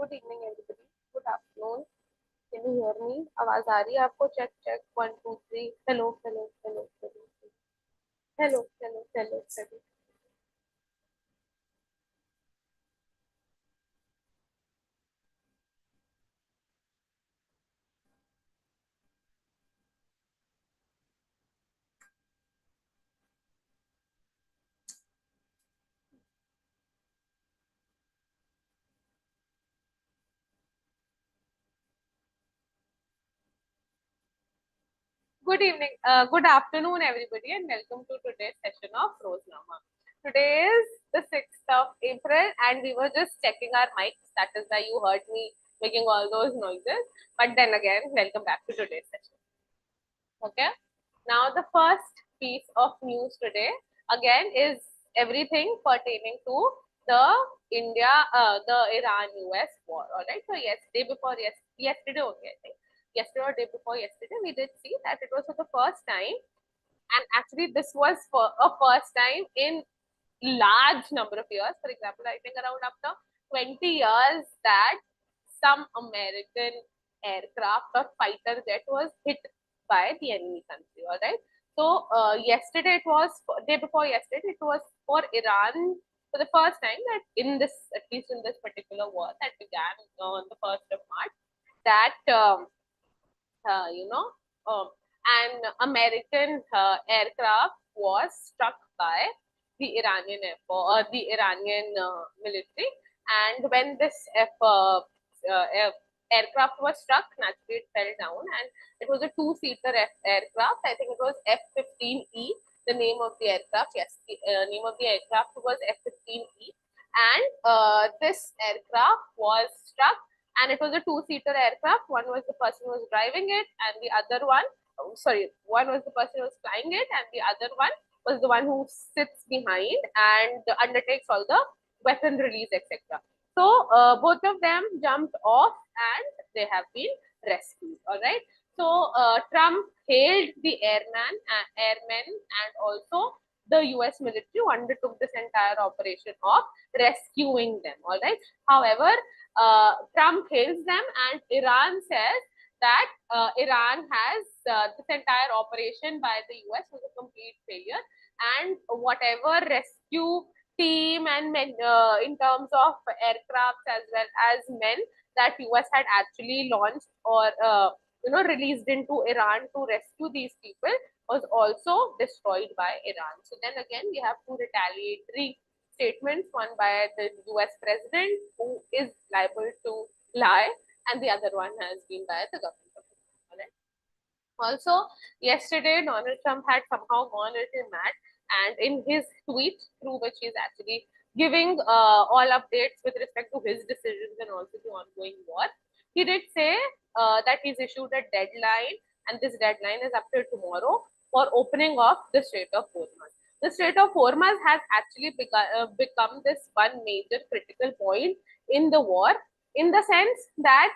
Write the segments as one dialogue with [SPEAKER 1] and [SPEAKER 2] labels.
[SPEAKER 1] Good evening everybody, good afternoon. Can you hear me? आवाज आ रही है आपको? Check check 1 2 3। Hello hello hello hello hello hello hello hello. Good evening, good afternoon, everybody, and welcome to today's session of Roznama. Today is the 6th of April, and we were just checking our mics. That is why you heard me making all those noises. But then again, welcome back to today's session. Okay. Now, the first piece of news today again is everything pertaining to the the Iran-US war. All right. So yesterday only, I think, yesterday or day before yesterday, we did see that it was for the first time, and actually this was for a first time in large number of years. For example, I think around after 20 years that some American aircraft or fighter jet was hit by the enemy country. All right. So yesterday it was day before yesterday it was for Iran for the first time that in this, at least in this particular war that began on the 1st of March, that you know, an American aircraft was struck by the Iranian the Iranian military. And when this aircraft was struck, naturally it fell down, and it was a two-seater aircraft. I think it was F-15E. The name of the aircraft, yes, the name of the aircraft was F-15E, and this aircraft was struck, and it was a two-seater aircraft. One was the person who was driving it, and the other one, one was the person who was flying it, and the other one was the one who sits behind and undertakes all the weapon release, etc. So both of them jumped off, and they have been rescued. All right. So Trump hailed the airmen, and also the US military who undertook this entire operation of rescuing them. All right. However, Trump hails them, and Iran says that Iran has this entire operation by the US was a complete failure, and whatever rescue team and men, in terms of aircrafts as well as men that US had actually launched or released into Iran to rescue these people was also destroyed by Iran. So then again, we have two retaliatory statements, one by the US president, who is liable to lie, and the other one has been by the government of Iran. Also, yesterday, Donald Trump had somehow gone a little mad, and in his tweet, through which he's actually giving all updates with respect to his decisions and also the ongoing war, he did say that he's issued a deadline, and this deadline is up till tomorrow, for opening of the Strait of Hormuz. The Strait of Hormuz has actually become this one major critical point in the war, in the sense that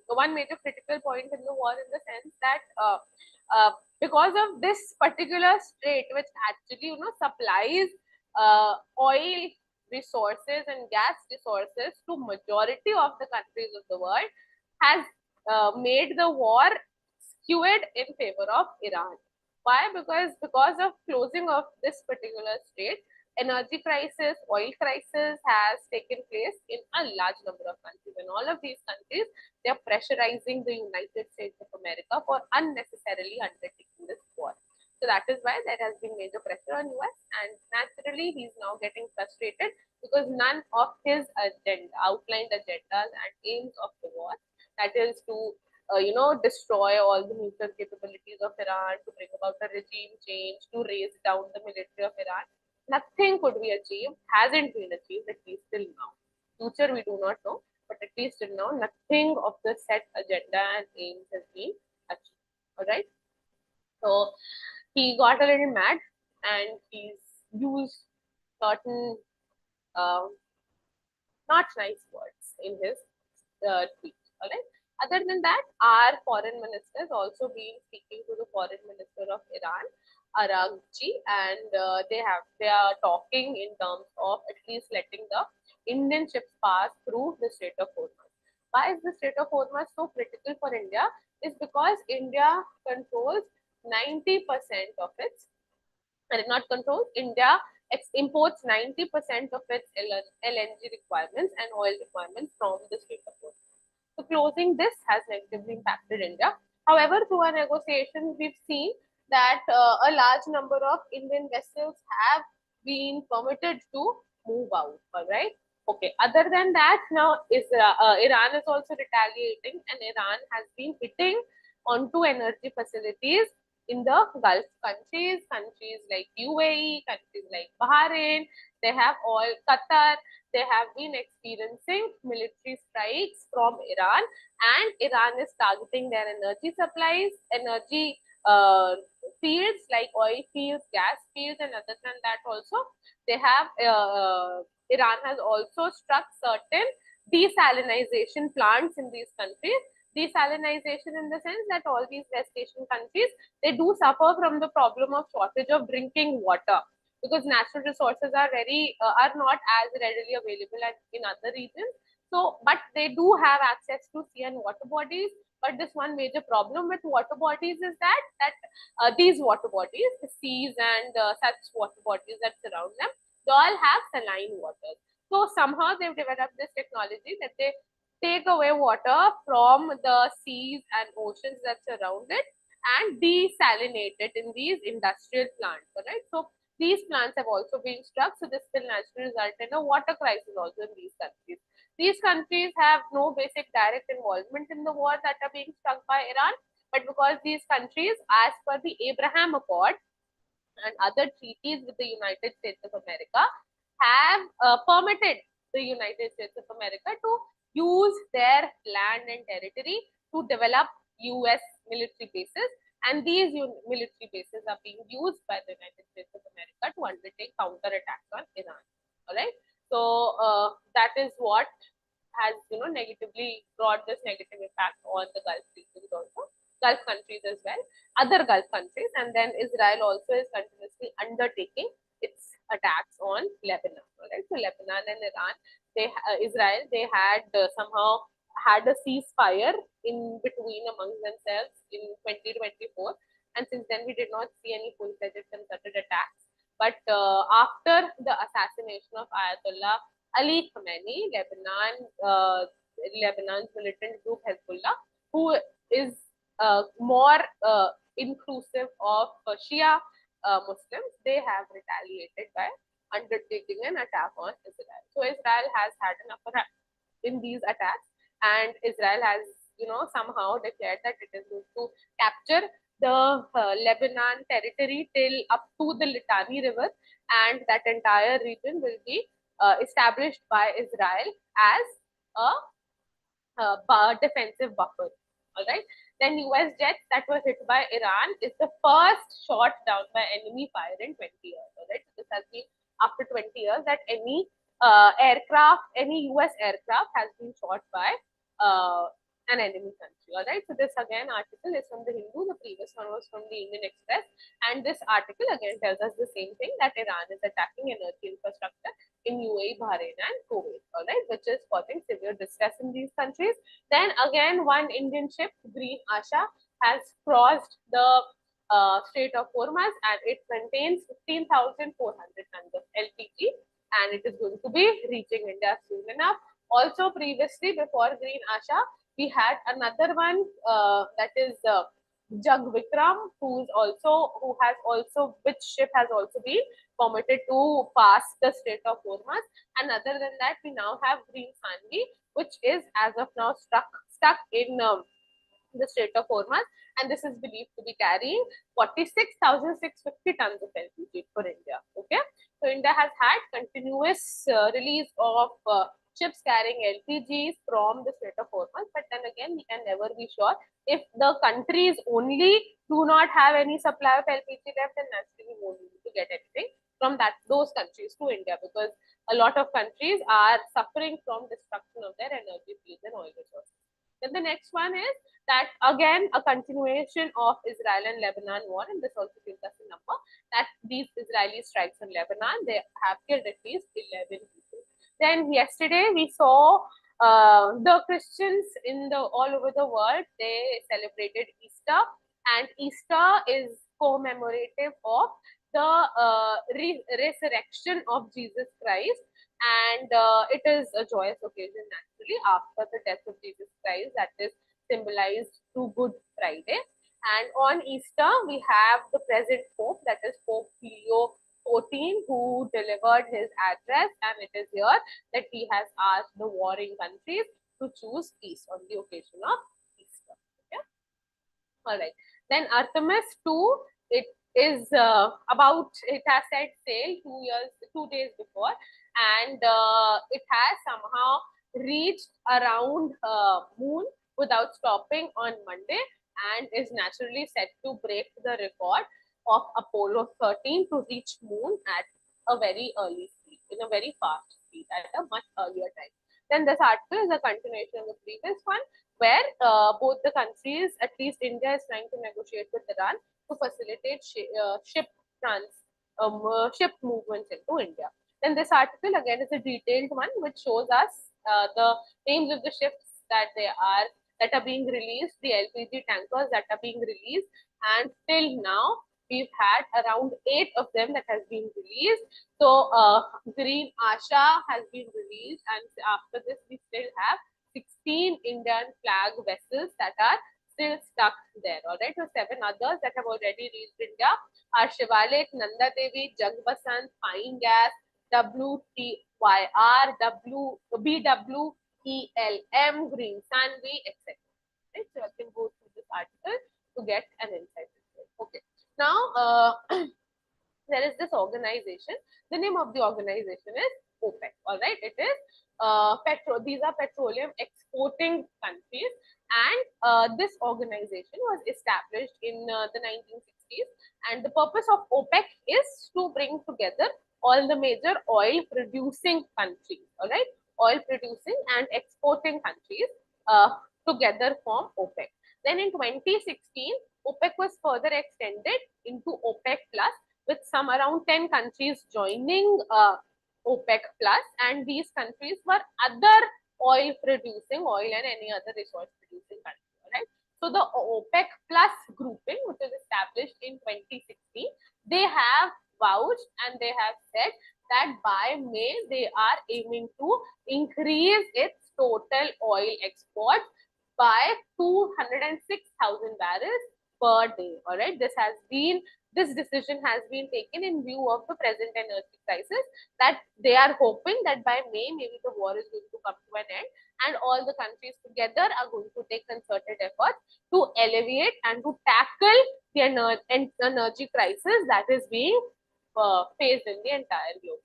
[SPEAKER 1] one major critical point in the war, in the sense that because of this particular strait, which actually supplies oil resources and gas resources to majority of the countries of the world, has made the war skewed in favor of Iran. Why? Because of closing of this particular strait, energy crisis, oil crisis has taken place in a large number of countries. And all of these countries, they are pressurizing the United States of America for unnecessarily undertaking this war. So that is why there has been major pressure on US, and naturally he's now getting frustrated because none of his outlined agendas and aims of the war, that is to destroy all the nuclear capabilities of Iran, to bring about a regime change, to raise down the military of Iran. Nothing could be achieved, hasn't been achieved, at least till now. Future we do not know, but at least till now, nothing of the set agenda and aims has been achieved. All right. So he got a little mad, and he's used certain not nice words in his tweet. All right. Other than that, our foreign minister has also been speaking to the foreign minister of Iran, Aragchi, and they are talking in terms of at least letting the Indian ships pass through the Strait of Hormuz. Why is the Strait of Hormuz so critical for India? Is because India controls 90% of its, and not controls, India imports 90% of its LNG requirements and oil requirements from the Strait of Hormuz. So closing this has negatively impacted India. However, through our negotiations, we've seen that a large number of Indian vessels have been permitted to move out. All right. Okay. Other than that, now Iran is also retaliating, and Iran has been hitting onto energy facilities in the Gulf countries like UAE, countries like Bahrain. They have all Qatar. They have been experiencing military strikes from Iran, and Iran is targeting their energy supplies, energy fields like oil fields, gas fields, and other than that also they have Iran has also struck certain desalinization plants in these countries. Desalinization in the sense that all these West Asian countries, they do suffer from the problem of shortage of drinking water, because natural resources are are not as readily available as in other regions. So, but they do have access to sea and water bodies. But this one major problem with water bodies is that these water bodies, the seas and such water bodies that surround them, they all have saline water. So somehow they've developed this technology that they take away water from the seas and oceans that surround it and desalinate it in these industrial plants. Right? So these plants have also been struck, so this will naturally result in a water crisis also in these countries. These countries have no basic direct involvement in the war that are being struck by Iran, but because these countries, as per the Abraham Accord and other treaties with the United States of America, have permitted the United States of America to use their land and territory to develop US military bases, and these military bases are being used by the United States of America to undertake counterattacks on Iran. All right. So that is what has negatively brought this negative impact on the Gulf regions also, Gulf countries as well, other Gulf countries, and then Israel also is continuously undertaking its attacks on Lebanon. Right. So Lebanon and Iran, Israel, they had somehow had a ceasefire in between among themselves in 2024, and since then we did not see any full-fledged concerted attacks. But after the assassination of Ayatollah Ali Khamenei, Lebanon's militant group Hezbollah, who is more inclusive of Shia Muslims, they have retaliated by undertaking an attack on Israel. So Israel has had an upper hand in these attacks, and Israel has, somehow declared that it is going to capture the Lebanon territory till up to the Litani River, and that entire region will be established by Israel as a defensive buffer. All right. Then US jets that were hit by Iran is the first shot down by enemy fire in 20 years. All right. So this has been after 20 years that any any US aircraft has been shot by an enemy country. All right. So this again article is from the Hindu. The previous one was from the Indian Express, and this article again tells us the same thing, that Iran is attacking energy infrastructure in UAE, Bahrain, and Kuwait. All right, which is causing severe distress in these countries. Then again, one Indian ship, Green Asha, has crossed the Strait of Hormuz, and it contains 15,400 tons of LPG, and it is going to be reaching India soon enough. Also, previously, before Green Asha, we had another one that is Jag Vikram, which ship has also been permitted to pass the Strait of Hormuz. And other than that, we now have Green Sanvi, which is as of now stuck in the Strait of Hormuz, and this is believed to be carrying 46,650 tons of LPG for India. Okay, so India has had continuous release of ships carrying LPGs from the Strait of Hormuz, but then again, we can never be sure. If the countries only do not have any supply of LPG left, then naturally we won't be able to get anything from those countries to India, because a lot of countries are suffering from destruction of their energy fields and oil resources. Then the next one is that again a continuation of Israel and Lebanon war, and this also gives us a number that these Israeli strikes in Lebanon, they have killed at least 11 people. Then yesterday we saw the Christians in the all over the world, they celebrated Easter, and Easter is commemorative of the resurrection of Jesus Christ, and it is a joyous occasion naturally after the death of Jesus Christ, that is symbolized through Good Friday. And on Easter, we have the present Pope, that is Pope Leo 14, who delivered his address, and it is here that he has asked the warring countries to choose peace on the occasion of Easter. Okay? All right. Then Artemis 2, it is it has set sail 2 days before, and it has somehow reached around moon without stopping on Monday, and is naturally set to break the record of Apollo 13 to reach moon at a very early speed, in a very fast speed, at a much earlier time. Then this article is a continuation of the previous one, where both the countries, at least India, is trying to negotiate with Iran to facilitate ship movements into India. Then this article again is a detailed one, which shows us the names of the ships that are being released, the LPG tankers that are being released, and till now we've had around 8 of them that has been released. So Green Asha has been released, and after this we still have 16 Indian flag vessels that are still stuck there. All right, so 7 others that have already reached India are Shivalik, Nanda Devi, Jagbasant, Fine Gas, WTYR, BWELM, Green Sunway, etc. Right, so I can go through this article to get an insight. Okay, now there is this organization. The name of the organization is OPEC. All right, it is these are petroleum exporting countries, and this organization was established in the 1960s, and the purpose of OPEC is to bring together all the major oil producing countries. All right, oil producing and exporting countries together form OPEC. Then in 2016, OPEC was further extended into OPEC plus, with some around 10 countries joining OPEC plus, and these countries were other oil and any other resource producing countries. Right? So the OPEC plus grouping, which was established in 2016, they have vouched and they have said that by May they are aiming to increase its total oil exports by 206,000 barrels per day. All right, this decision has been taken in view of the present energy crisis, that they are hoping that by May, maybe the war is going to come to an end, and all the countries together are going to take concerted efforts to alleviate and to tackle the energy crisis that is being faced in the entire globe.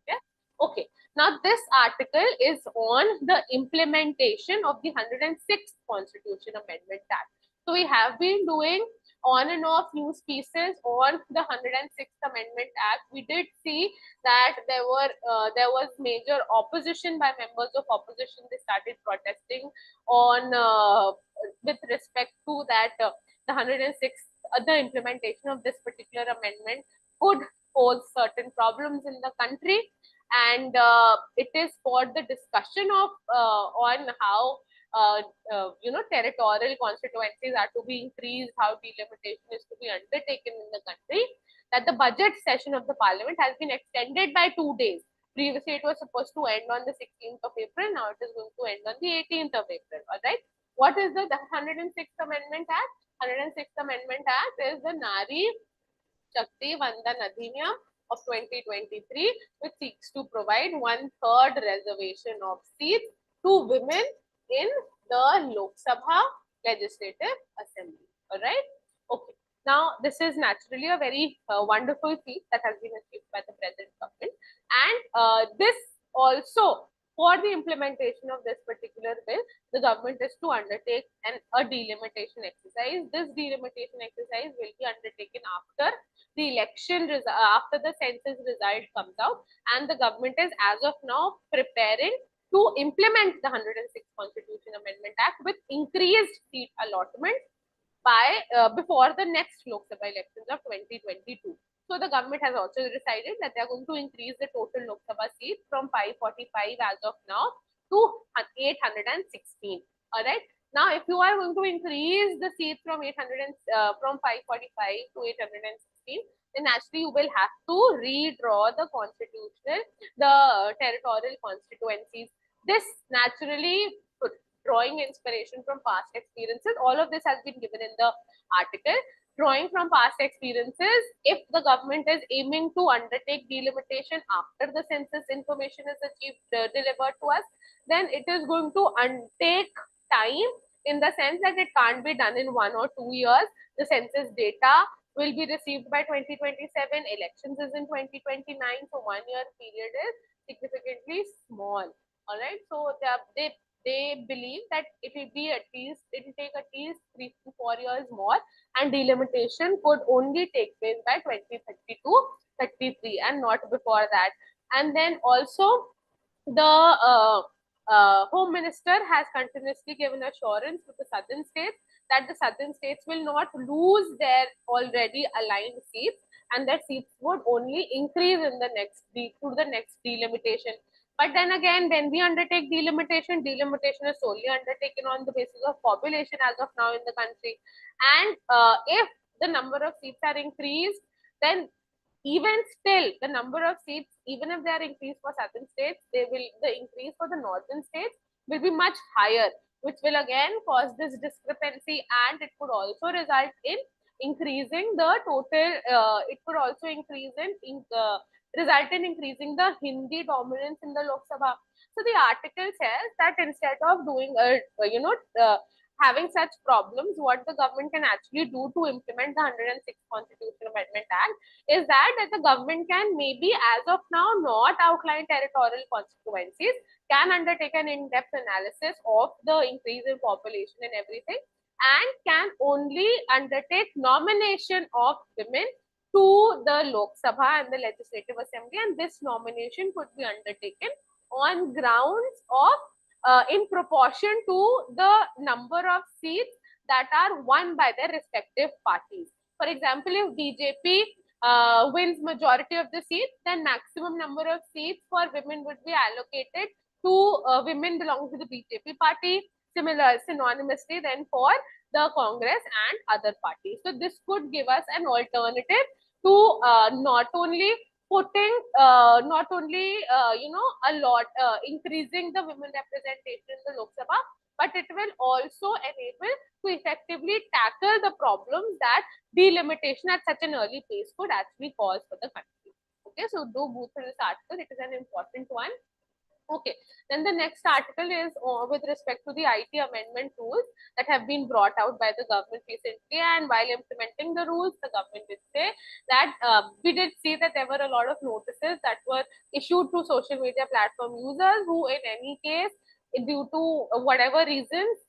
[SPEAKER 1] Okay. Okay. Now, this article is on the implementation of the 106th Constitution Amendment Act. So, we have been doing on and off news pieces on the 106th Amendment Act. We did see that there was major opposition by members of opposition. They started protesting on with respect to that the 106th, the implementation of this particular amendment could pose certain problems in the country, and it is for the discussion of on how territorial constituencies are to be increased, how delimitation is to be undertaken in the country, that the budget session of the parliament has been extended by 2 days. Previously, it was supposed to end on the 16th of April. Now it is going to end on the 18th of April. All right. What is the 106th Amendment Act? 106th Amendment Act is the Nari Shakti Vandan Adhiniyam of 2023, which seeks to provide 1/3 reservation of seats to women in the Lok Sabha Legislative Assembly. All right. Okay. Now, this is naturally a very wonderful feat that has been achieved by the present government, and this also, for the implementation of this particular bill, the government is to undertake a delimitation exercise. This delimitation exercise will be undertaken after the election, after the census result comes out, and the government is as of now preparing to implement the 106th Constitution Amendment Act with increased seat allotment by before the next Lok Sabha elections of 2022. So the government has also decided that they are going to increase the total Lok Sabha seats from 545 as of now to 816. All right. Now, if you are going to increase the seats from 545 to 816, then naturally you will have to redraw the territorial constituencies. This naturally, drawing inspiration from past experiences, all of this has been given in the article. Drawing from past experiences, if the government is aiming to undertake delimitation after the census information is delivered to us, then it is going to take time, in the sense that it can't be done in 1 or 2 years. The census data will be received by 2027. Elections is in 2029. So 1 year period is significantly small. All right. So they believe that it will take at least 3 to 4 years more, and delimitation could only take place by 2032-33 and not before that. And then also the Home Minister has continuously given assurance to the southern states that the southern states will not lose their already aligned seats, and that seats would only increase in the next delimitation. But then again, when we undertake delimitation is solely undertaken on the basis of population as of now in the country. And if the number of seats are increased, then even still the number of seats, even if they are increased for southern states, the increase for the northern states will be much higher, which will again cause this discrepancy, and it could also result in increasing the total. It could also result in increasing the Hindi dominance in the Lok Sabha. So the article says that instead of doing having such problems, what the government can actually do to implement the 106 Constitution Amendment Act is that the government can maybe as of now not outline territorial constituencies, can undertake an in-depth analysis of the increase in population and everything, and can only undertake nomination of women to the Lok Sabha and the Legislative Assembly, and this nomination could be undertaken on grounds of in proportion to the number of seats that are won by their respective parties. For example, if BJP wins majority of the seats, then maximum number of seats for women would be allocated to women belonging to the BJP party. Synonymously then for the Congress and other parties. So this could give us an alternative to not only increasing the women representation in the Lok Sabha, but it will also enable to effectively tackle the problems that delimitation at such an early pace could actually cause for the country. Okay, so do go through this article. It is an important one. Okay, then the next article is with respect to the IT amendment rules that have been brought out by the government recently. And while implementing the rules, the government did say that we did see that there were a lot of notices that were issued to social media platform users who, in any case, due to whatever reasons,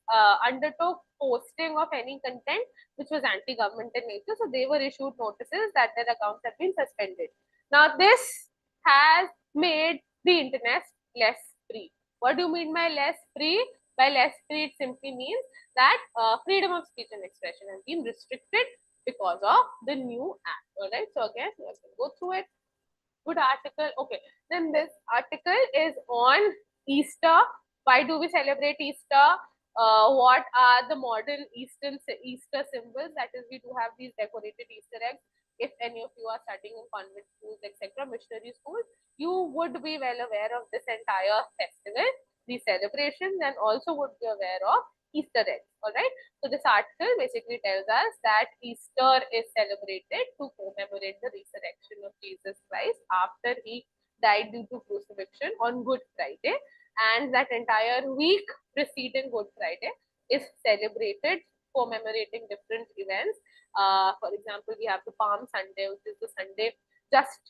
[SPEAKER 1] undertook posting of any content which was anti-government in nature. So they were issued notices that their accounts have been suspended. Now, this has made the internet less free. What do you mean by less free? By less free, it simply means that freedom of speech and expression has been restricted because of the new act. All right. So again, let's go through it. Good article. Okay. Then this article is on Easter. Why do we celebrate Easter? What are the modern Easter symbols? That is, we do have these decorated Easter eggs. If any of you are studying in convent schools, etc., missionary schools, you would be well aware of this entire festival, these celebrations, and also would be aware of Easter eggs. All right. So this article basically tells us that Easter is celebrated to commemorate the resurrection of Jesus Christ after he died due to crucifixion on Good Friday, and that entire week preceding Good Friday is celebrated commemorating different events. For example, we have the Palm Sunday, which is the Sunday just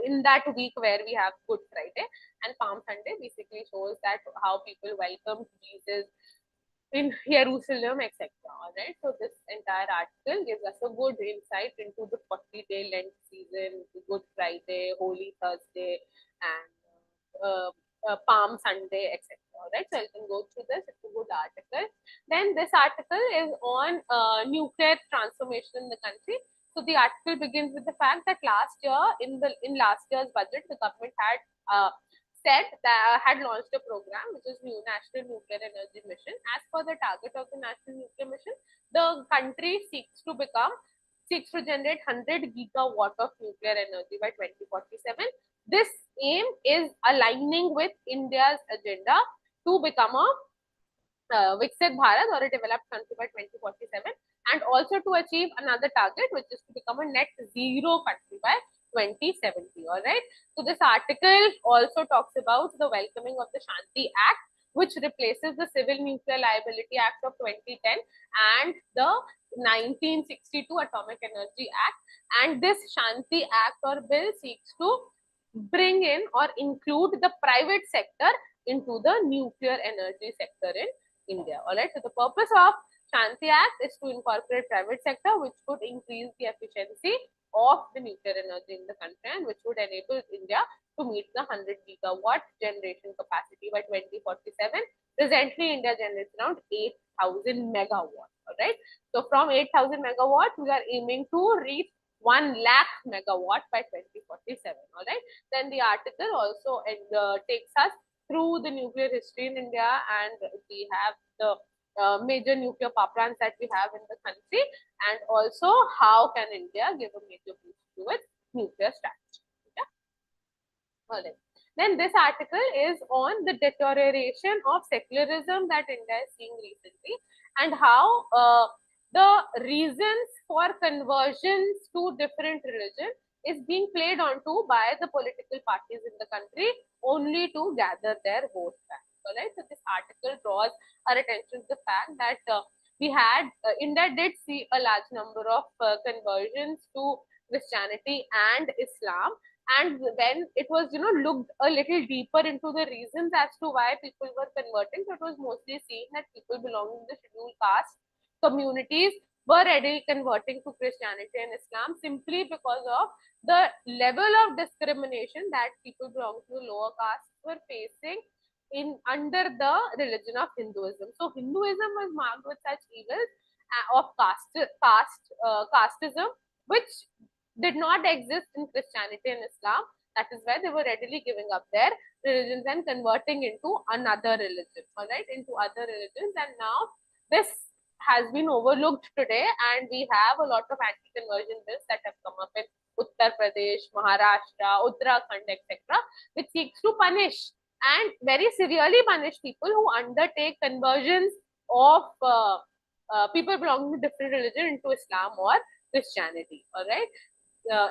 [SPEAKER 1] in that week where we have Good Friday, and Palm Sunday basically shows that how people welcomed Jesus in Jerusalem, etc. All right. So this entire article gives us a good insight into the 40-day Lent season, Good Friday, Holy Thursday, and Palm Sunday, etc. All right. So you can go through this. It's a good article. Then this article is on nuclear transformation in the country. So the article begins with the fact that last year, in last year's budget, the government had said that had launched a program which is new National Nuclear Energy Mission. As per the target of the National Nuclear Mission, the country seeks to generate 100 gigawatt of nuclear energy by 2047. This aim is aligning with India's agenda to become a Viksit Bharat or a developed country by 2047, and also to achieve another target, which is to become a net zero country by 2070. All right. So this article also talks about the welcoming of the Shanti Act, which replaces the Civil Nuclear Liability Act of 2010 and the 1962 Atomic Energy Act. And this Shanti Act or bill seeks to bring in or include the private sector into the nuclear energy sector in India. All right. So the purpose of Shanti Act is to incorporate private sector, which could increase the efficiency of the nuclear energy in the country and which would enable India to meet the 100 gigawatt generation capacity by 2047. Presently, India generates around 8,000 megawatts. All right. So from 8,000 megawatts, we are aiming to reach 1 lakh megawatt by 2047. All right. Then the article also takes us through the nuclear history in India, and we have the major nuclear power plants that we have in the country, and also how can India give a major boost to its nuclear strategy. Yeah? All right. Then this article is on the deterioration of secularism that India is seeing recently, and how the reasons for conversions to different religions is being played onto by the political parties in the country only to gather their vote back. All right. So this article draws our attention to the fact that India did see a large number of conversions to Christianity and Islam. And when it was, looked a little deeper into the reasons as to why people were converting, so it was mostly seen that people belonging to the scheduled caste communities were readily converting to Christianity and Islam simply because of the level of discrimination that people belonging to the lower castes were facing under the religion of Hinduism. So Hinduism was marked with such evils of casteism, which did not exist in Christianity and Islam. That is why they were readily giving up their religions and converting into another religion, all right, into other religions. And now this has been overlooked today, and we have a lot of anti-conversion bills that have come up in Uttar Pradesh, Maharashtra, Uttarakhand, etc., which seeks to punish and very severely punish people who undertake conversions of people belonging to different religion into Islam or Christianity. All right.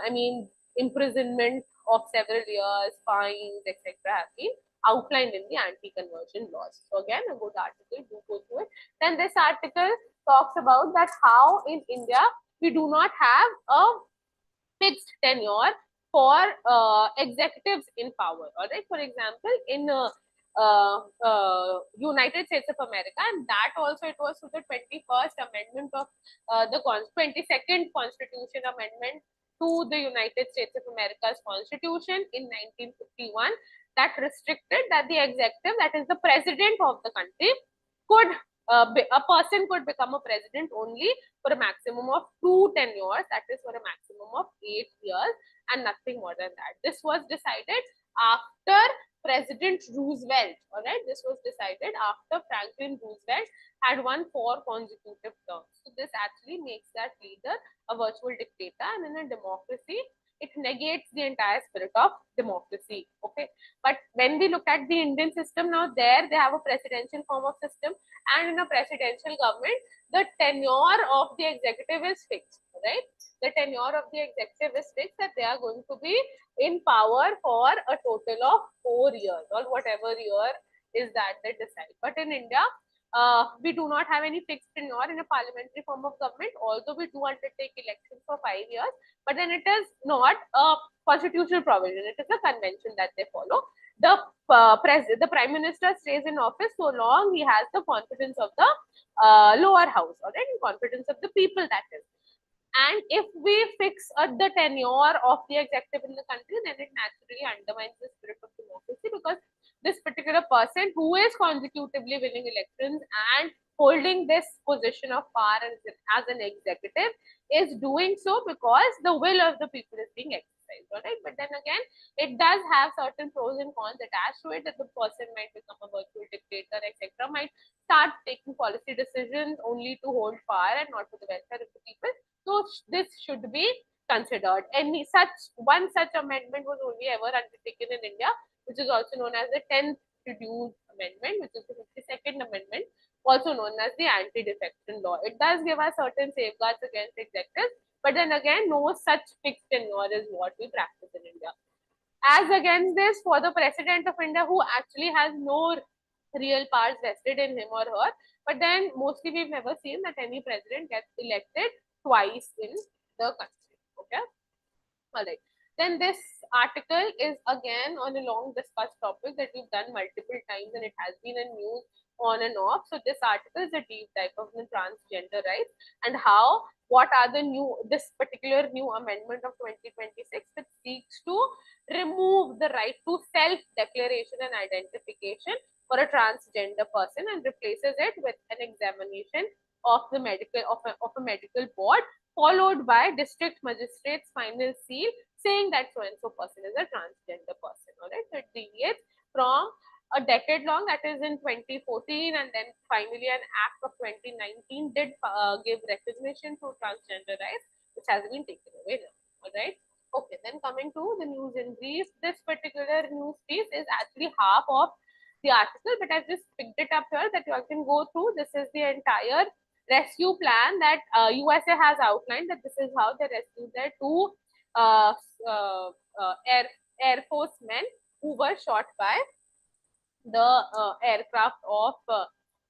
[SPEAKER 1] I mean, imprisonment of several years, fines, etc., have been outlined in the anti-conversion laws. So again, a good article, do go through it. Then this article talks about that how in India we do not have a fixed tenure for executives in power. All right. For example, in United States of America, and that also it was to the 21st Amendment of the 22nd Constitution Amendment to the United States of America's Constitution in 1951, that restricted that the executive, that is the president of the country, could a person could become a president only for a maximum of 2 tenures, that is for a maximum of 8 years, and nothing more than that. This was decided after President Roosevelt. All right, this was decided after Franklin Roosevelt had won 4 consecutive terms. So this actually makes that leader a virtual dictator, and in a democracy, it negates the entire spirit of democracy. Okay, but when we look at the Indian system now, there they have a presidential form of system, and in a presidential government, the tenure of the executive is fixed. Right, the tenure of the executive is fixed, that they are going to be in power for a total of 4 years or whatever year is that they decide. But in India, we do not have any fixed tenure in a parliamentary form of government, although we do undertake elections for 5 years, but then it is not a constitutional provision, it is a convention that they follow. The prime minister stays in office so long he has the confidence of the lower house, all right, confidence of the people, that is. And if we fix the tenure of the executive in the country, then it naturally undermines the spirit of democracy, because this particular person who is consecutively winning elections and holding this position of power as an executive is doing so because the will of the people is being exercised, all right? But then again, it does have certain pros and cons attached to it, that the person might become a virtual dictator, etc., might start taking policy decisions only to hold power and not for the welfare of the people. So this should be considered. Any one such amendment was only ever undertaken in India, which is also known as the 10th Schedule Amendment, which is the 52nd Amendment, also known as the anti-defection law. It does give us certain safeguards against executives, but then again, no such fixed tenure is what we practice in India. As against this, for the President of India, who actually has no real powers vested in him or her, but then mostly we've never seen that any president gets elected twice in the country. Okay. All right. Then this article is again on a long discussed topic that we've done multiple times and it has been in news on and off. So this article is a deep dive of the transgender rights and how, what are the new, this particular new amendment of 2026 which seeks to remove the right to self-declaration and identification for a transgender person and replaces it with an examination of the of a medical board, followed by district magistrate's final seal saying that so and so person is a transgender person. All right, so it deviates from a decade long, that is in 2014, and then finally an act of 2019 did give recognition to transgender rights, which has been taken away now. All right. Okay, then coming to the news in brief, this particular news piece is actually half of the article, but I've just picked it up here that you all can go through. This is the entire rescue plan that USA has outlined, that this is how they rescued their two uh, uh, Air Force men who were shot by the aircraft of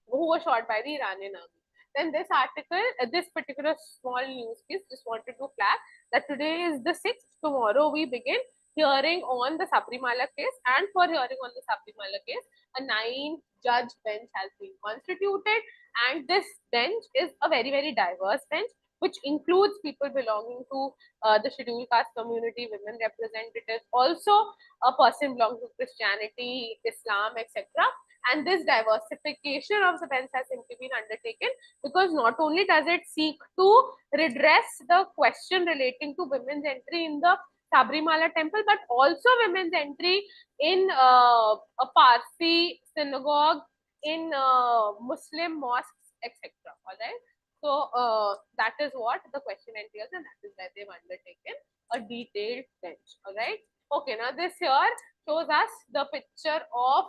[SPEAKER 1] who were shot by the Iranian army. Then this article, this particular small news piece, just wanted to flag that today is the 6th. Tomorrow we begin hearing on the Sabrimala case, and for hearing on the Sabrimala case, a 9-judge bench has been constituted, and this bench is a very, very diverse bench, which includes people belonging to the scheduled caste community, women representatives, also a person belonging to Christianity, Islam, etc. And this diversification of the bench has simply been undertaken because not only does it seek to redress the question relating to women's entry in the Sabrimala temple, but also women's entry in a Parsi synagogue, in Muslim mosques, etc. All right. So that is what the question entails, and that is why they've undertaken a detailed bench. All right. Okay. Now this here shows us the picture of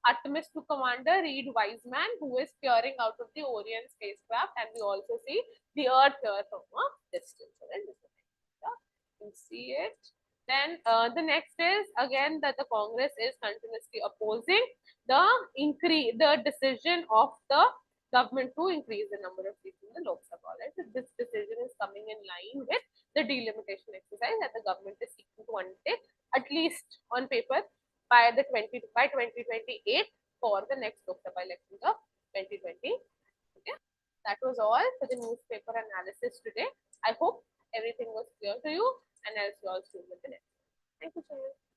[SPEAKER 1] Artemis II commander Reed Wiseman, who is peering out of the Orion spacecraft, and we also see the Earth here from a distance. All right. You can see it. Then the next is again that the Congress is continuously opposing the decision of the government to increase the number of seats in the Lok Sabha. Right? So this decision is coming in line with the delimitation exercise that the government is seeking to undertake, at least on paper, by 2028 for the next Lok Sabha elections of 2020. Okay, that was all for the newspaper analysis today. I hope everything was clear to you, and I'll see you all soon with the next one. Thank you so much.